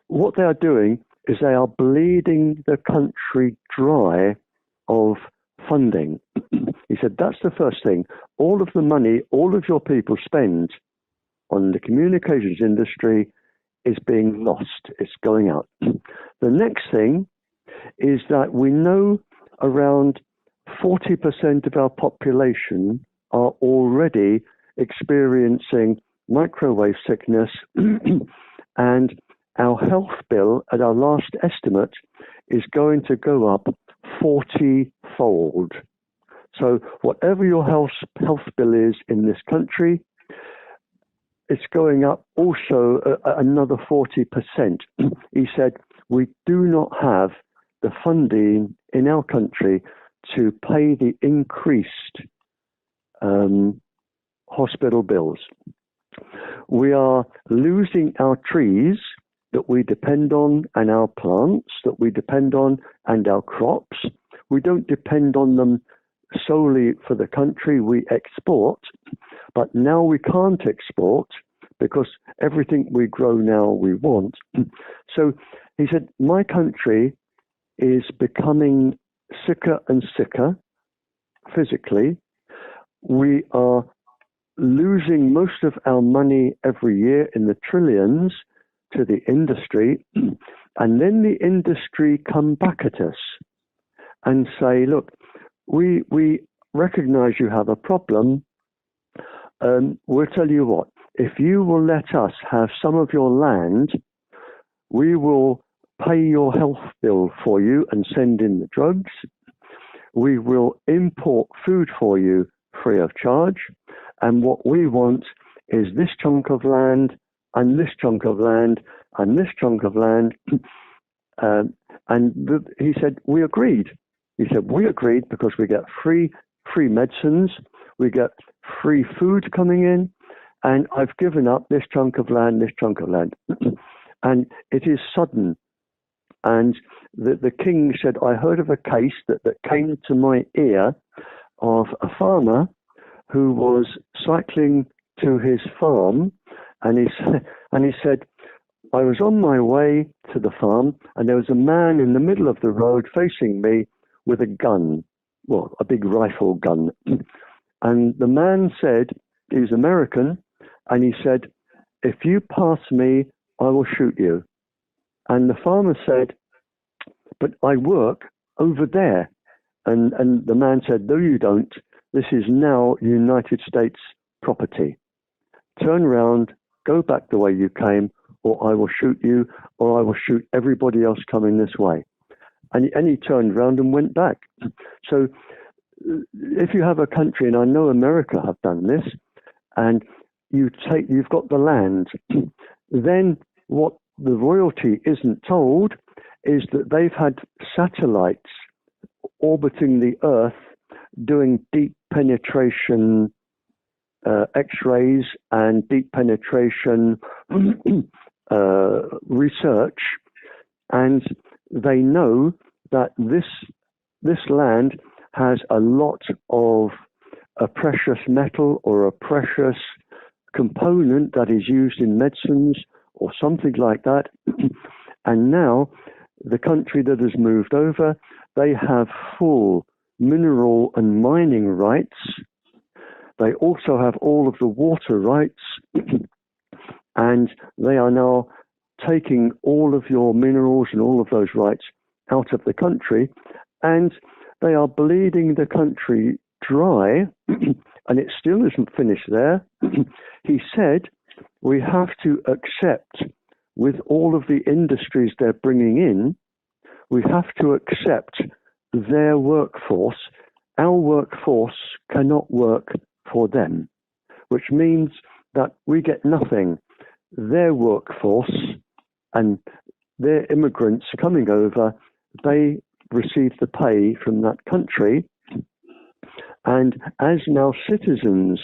what they are doing is they are bleeding the country dry of funding. He said, that's the first thing. All of the money all of your people spend on the communications industry is being lost. It's going out. The next thing is that we know around 40% of our population are already experiencing microwave sickness, and our health bill at our last estimate is going to go up 40-fold. So whatever your health bill is in this country, it's going up also another 40%. He said, we do not have the funding in our country to pay the increased hospital bills. We are losing our trees that we depend on, and our plants that we depend on, and our crops. We don't depend on them solely for the country. We export, but now we can't export because everything we grow now we want. So he said, my country is becoming sicker and sicker physically. We are losing most of our money every year in the trillions to the industry, and then the industry come back at us and say, look, we recognize you have a problem. We'll tell you what, if you will let us have some of your land, we will pay your health bill for you and send in the drugs. We will import food for you free of charge. And what we want is this chunk of land and this chunk of land and this chunk of land. He said, we agreed. He said, we agreed because we get free medicines, we get free food coming in, and I've given up this chunk of land, this chunk of land. And it is sudden. And the king said, I heard of a case that came to my ear of a farmer who was cycling to his farm, and he said, I was on my way to the farm, and there was a man in the middle of the road facing me with a gun, well, a big rifle gun. And the man said, he was American, and he said, if you pass me, I will shoot you. And the farmer said, but I work over there. And the man said, no, you don't. This is now United States property. Turn around, go back the way you came, or I will shoot you, or I will shoot everybody else coming this way. And he turned around and went back. So if you have a country, and I know America have done this, and you've got the land, then what the royalty isn't told is that they've had satellites orbiting the Earth doing deep penetration X-rays and deep penetration research, and they know that this land has a lot of a precious metal or a precious component that is used in medicines or something like that. And now the country that has moved over, they have full mineral and mining rights. They also have all of the water rights, and they are now taking all of your minerals and all of those rights out of the country, and they are bleeding the country dry, and it still isn't finished there. He said, we have to accept, with all of the industries they're bringing in, we have to accept their workforce. Our workforce cannot work for them, which means that we get nothing. their workforce and their immigrants coming over, they receive the pay from that country. And as now citizens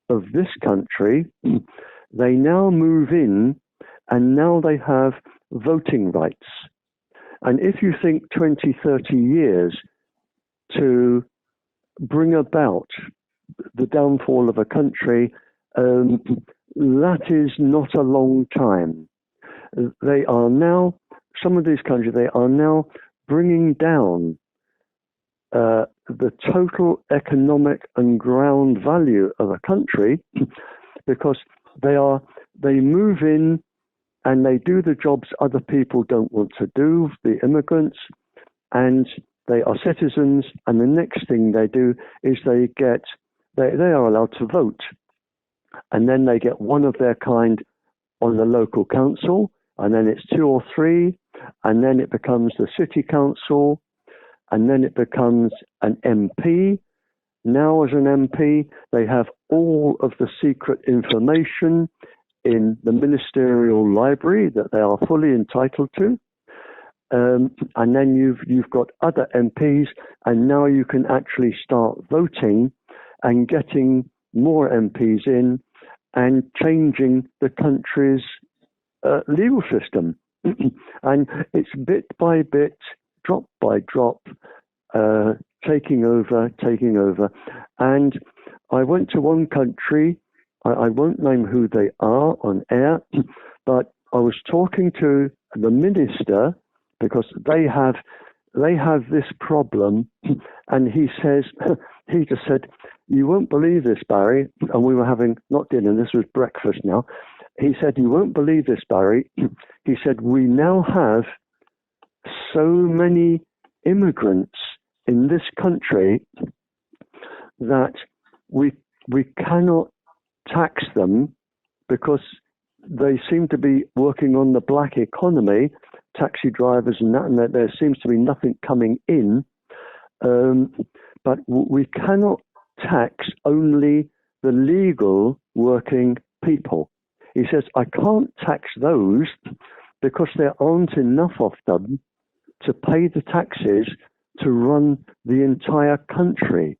of this country, they now move in and now they have voting rights. And if you think 20, 30 years to bring about the downfall of a country, that is not a long time. They are now, some of these countries, they are now bringing down the total economic and ground value of a country because they move in and they do the jobs other people don't want to do, the immigrants, and they are citizens, and the next thing they do is they are allowed to vote. And then they get one of their kind on the local council, and then it's 2 or 3, and then it becomes the city council, and then it becomes an MP. Now as an MP, they have all of the secret information in the ministerial library that they are fully entitled to. And then you've got other MPs, and now you can actually start voting and getting more MPs in and changing the country's legal system. And it's bit by bit, drop by drop, taking over. And I went to one country, I won't name who they are on air, but I was talking to the minister because they have this problem, and he just said, "You won't believe this, Barry," and we were having, not dinner, this was breakfast now. He said, "You won't believe this, Barry." He said, "We now have so many immigrants in this country that we cannot tax them because they seem to be working on the black economy, taxi drivers and that, and that there seems to be nothing coming in. But we cannot tax only the legal working people." He says, "I can't tax those because there aren't enough of them to pay the taxes to run the entire country."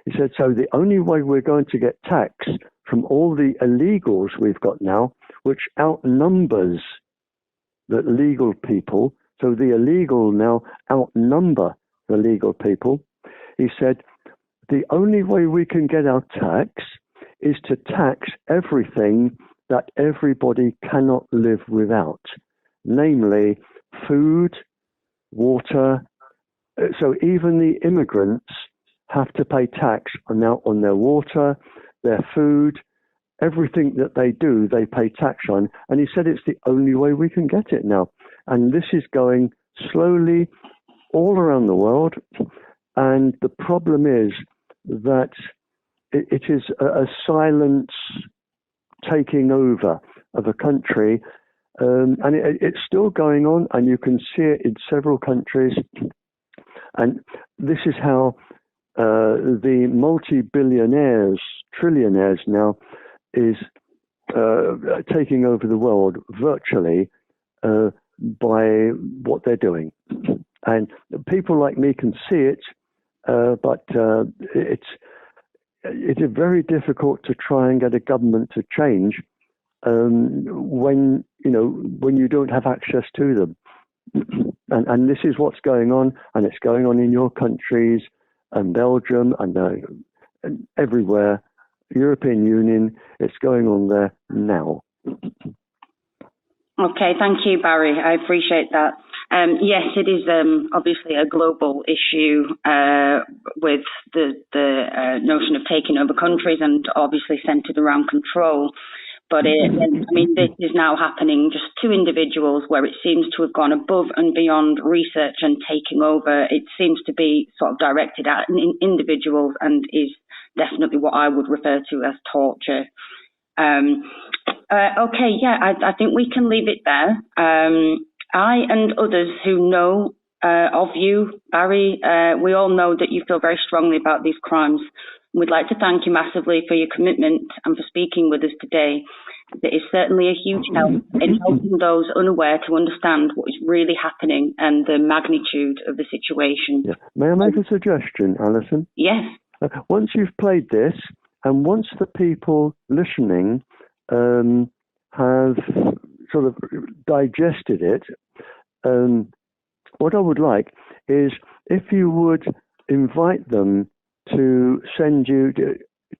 He said, "So the only way we're going to get tax from all the illegals we've got now, which outnumbers the legal people, so the illegal now outnumber the legal people." He said, "The only way we can get our tax is to tax everything that everybody cannot live without, namely food, water." So even the immigrants have to pay tax now on their water, their food, everything that they do, they pay tax on. And he said it's the only way we can get it now. And this is going slowly all around the world. And the problem is that it is a silent taking over of a country. And it's still going on, and you can see it in several countries. And this is how the multi-billionaires, trillionaires now, is taking over the world virtually by what they're doing. And people like me can see it, but it's very difficult to try and get a government to change when you don't have access to them. And this is what's going on, and it's going on in your countries and Belgium and everywhere, European Union, it's going on there now. Okay, thank you, Barry. I appreciate that. Yes, it is obviously a global issue with the notion of taking over countries, and obviously centered around control. But this is now happening just to individuals where it seems to have gone above and beyond research and taking over. It seems to be sort of directed at individuals and is definitely what I would refer to as torture. Okay, yeah, I think we can leave it there. I and others who know of you, Barry, we all know that you feel very strongly about these crimes, we'd like to thank you massively for your commitment and for speaking with us today. It is certainly a huge help in helping those unaware to understand what is really happening and the magnitude of the situation. Yeah. May I make a suggestion, Alison? Yes. Once you've played this, and once the people listening have sort of digested it, what I would like is if you would invite them to send you.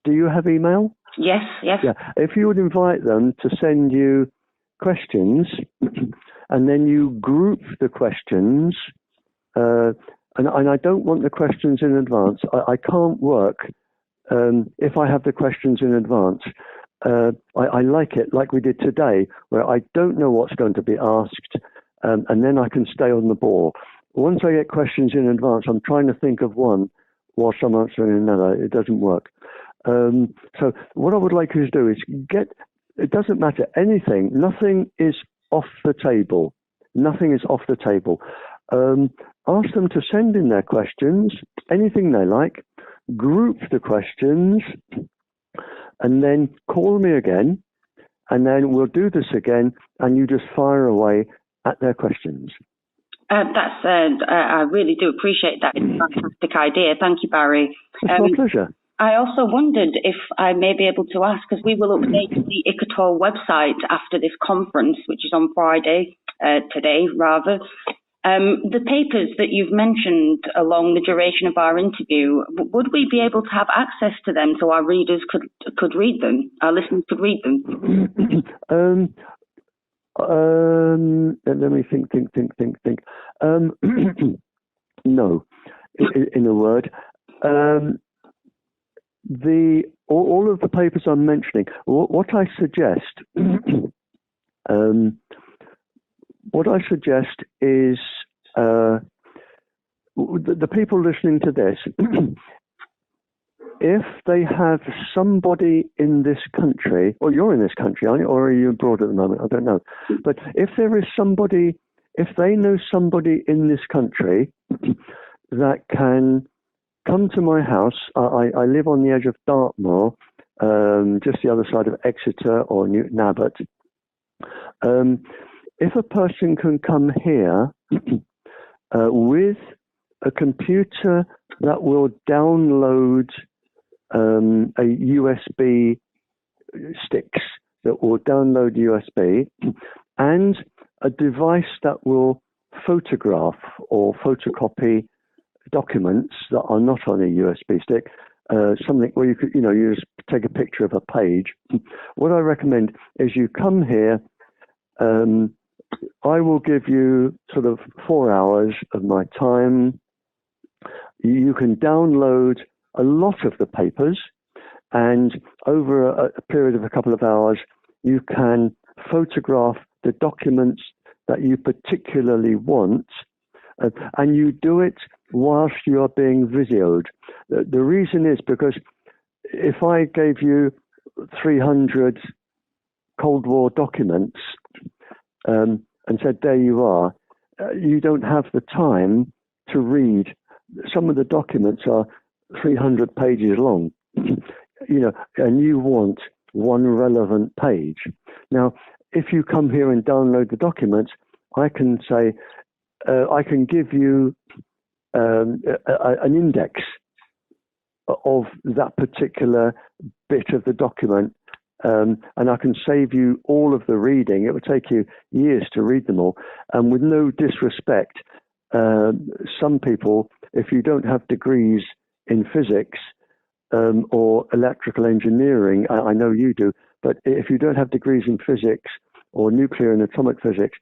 Do you have email? Yes. Yeah. If you would invite them to send you questions, and then you group the questions, and I don't want the questions in advance. I can't work if I have the questions in advance. I like it like we did today, where I don't know what's going to be asked, and then I can stay on the ball. Once I get questions in advance, I'm trying to think of one whilst I'm answering another. It doesn't work. So what I would like you to do is it doesn't matter anything, nothing is off the table. Nothing is off the table. Ask them to send in their questions, anything they like, group the questions, and then call me again, and then we'll do this again, and you just fire away at their questions. I really do appreciate that. It's a fantastic idea. Thank you, Barrie. It's my pleasure. I also wondered if I may be able to ask, because we will update the ICATOR website after this conference, which is on Friday, today rather. The papers that you've mentioned along the duration of our interview, would we be able to have access to them so our readers could read them, our listeners could read them? Let me think. No, in a word. All of the papers I'm mentioning, what I suggest, is the people listening to this, if they have somebody in this country, or you're in this country, aren't you, or are you abroad at the moment? I don't know. But if there is somebody, if they know somebody in this country that can come to my house. I live on the edge of Dartmoor, just the other side of Exeter or Newton Abbot. If a person can come here with a computer that will download a USB sticks, that will download USB, and a device that will photograph or photocopy documents that are not on a USB stick, something where you could, you just take a picture of a page. What I recommend is you come here. I will give you sort of 4 hours of my time. You can download a lot of the papers, and over a period of a couple of hours, you can photograph the documents that you particularly want, and you do it whilst you are being videoed. The reason is because if I gave you 300 Cold War documents and said, there you are, you don't have the time to read. Some of the documents are 300 pages long, and you want one relevant page. Now, if you come here and download the documents, I can say, I can give you an index of that particular bit of the document, and I can save you all of the reading. It would take you years to read them all. And with no disrespect, some people, if you don't have degrees in physics or electrical engineering, I know you do, but if you don't have degrees in physics or nuclear and atomic physics,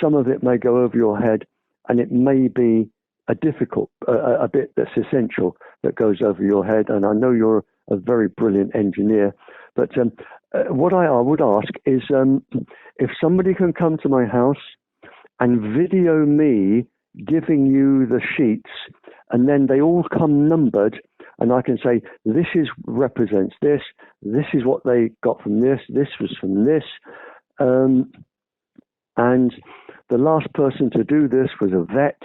some of it may go over your head, and it may be a bit that's essential that goes over your head. And I know you're a very brilliant engineer, but what I would ask is if somebody can come to my house and video me giving you the sheets, and then they all come numbered, and I can say, this represents this is what they got from this was from this, and the last person to do this was a vet,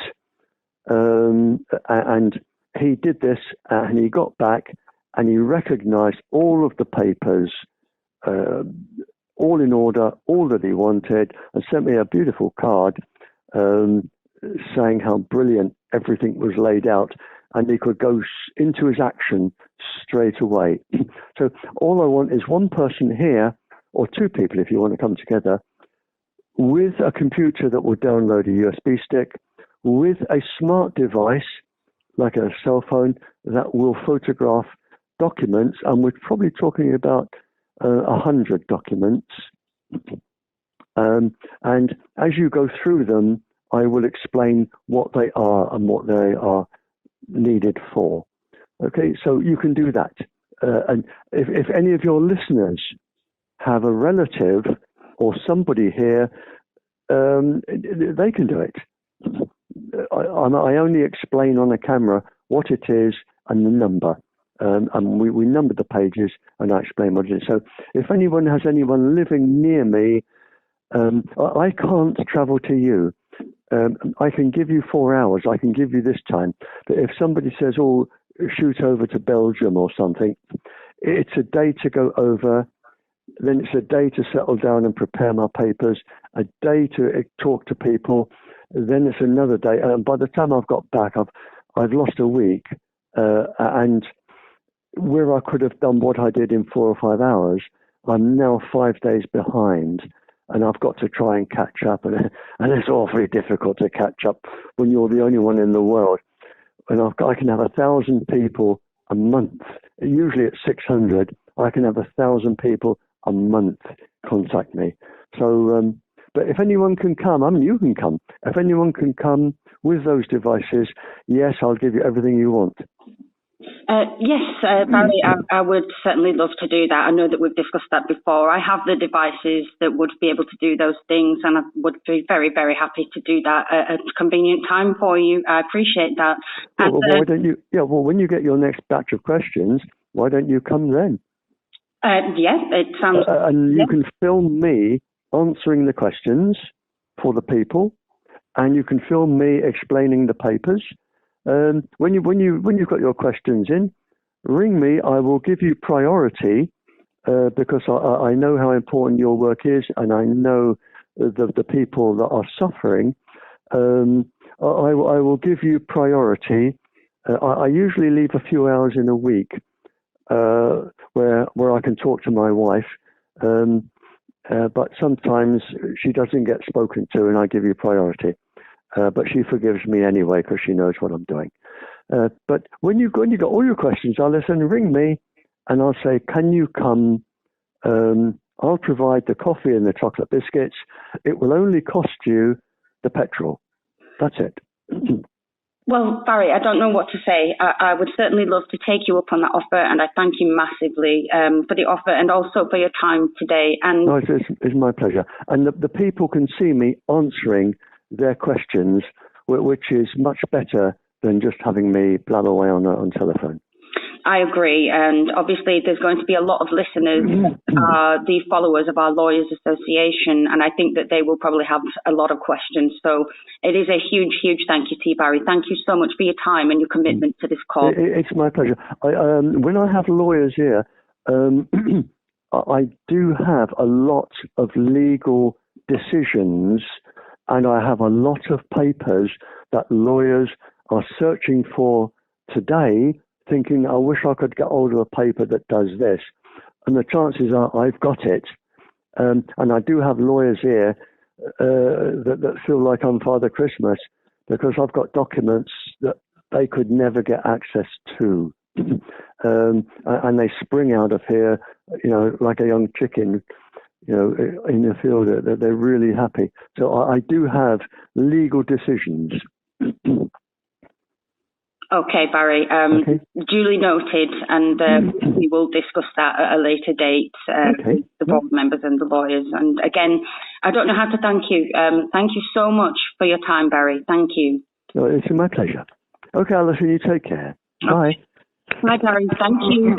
and he did this, and he got back, and he recognised all of the papers, all in order, all that he wanted, and sent me a beautiful card saying how brilliant everything was laid out, and he could go into his action straight away. So all I want is one person here, or two people if you want to come together, with a computer that will download a USB stick, with a smart device, like a cell phone, that will photograph documents, and we're probably talking about 100 documents. And as you go through them, I will explain what they are and what they are needed for. Okay, so you can do that. And if any of your listeners have a relative or somebody here, they can do it. I only explain on a camera what it is and the number. And we number the pages, and I explain what it is. So if anyone has anyone living near me, I can't travel to you. I can give you 4 hours. I can give you this time. But if somebody says, oh, shoot over to Belgium or something, it's a day to go over. Then it's a day to settle down and prepare my papers, a day to talk to people. Then it's another day. And by the time I've got back, I've lost a week. And where I could have done what I did in 4 or 5 hours, I'm now 5 days behind. And I've got to try and catch up. And it's awfully difficult to catch up when you're the only one in the world. And I can have 1,000 people a month. Usually it's 600. I can have 1,000 people a month contact me. So, but if anyone can come, I mean, you can come. If anyone can come with those devices, yes, I'll give you everything you want. Yes, Barrie, I would certainly love to do that. I know that we've discussed that before. I have the devices that would be able to do those things, and I would be very, very happy to do that at a convenient time for you. I appreciate that. Well, why don't you? Yeah, well, when you get your next batch of questions, why don't you come then? Yes, it sounds. And you can film me answering the questions for the people, and you can film me explaining the papers. When you've got your questions in, ring me. I will give you priority because I know how important your work is, and I know the people that are suffering. I will give you priority. I usually leave a few hours in a week where I can talk to my wife, but sometimes she doesn't get spoken to, and I give you priority. But she forgives me anyway because she knows what I'm doing. But when you got all your questions, I'll listen, ring me, and I'll say, can you come? I'll provide the coffee and the chocolate biscuits. It will only cost you the petrol. That's it. Well, Barrie, I don't know what to say. I would certainly love to take you up on that offer, and I thank you massively for the offer and also for your time today. And no, it's my pleasure. And the people can see me answering their questions, which is much better than just having me blab away on telephone. I agree, and obviously there's going to be a lot of listeners, the followers of our Lawyers Association, and I think that they will probably have a lot of questions. So it is a huge, huge thank you to you, Barrie. Thank you so much for your time and your commitment to this call. It's my pleasure. When I have lawyers here, I do have a lot of legal decisions, and I have a lot of papers that lawyers are searching for today, thinking, I wish I could get hold of a paper that does this. And the chances are I've got it. And I do have lawyers here that feel like I'm Father Christmas because I've got documents that they could never get access to. And they spring out of here, like a young chicken, in the field. They're really happy. So I do have legal decisions. Okay, Barrie, okay. Duly noted, and we will discuss that at a later date, okay. the board members and the lawyers. And again, I don't know how to thank you. Thank you so much for your time, Barrie. Thank you. Oh, it's my pleasure. Okay, Alison, you take care. Okay. Bye. Bye, Barrie. Thank you.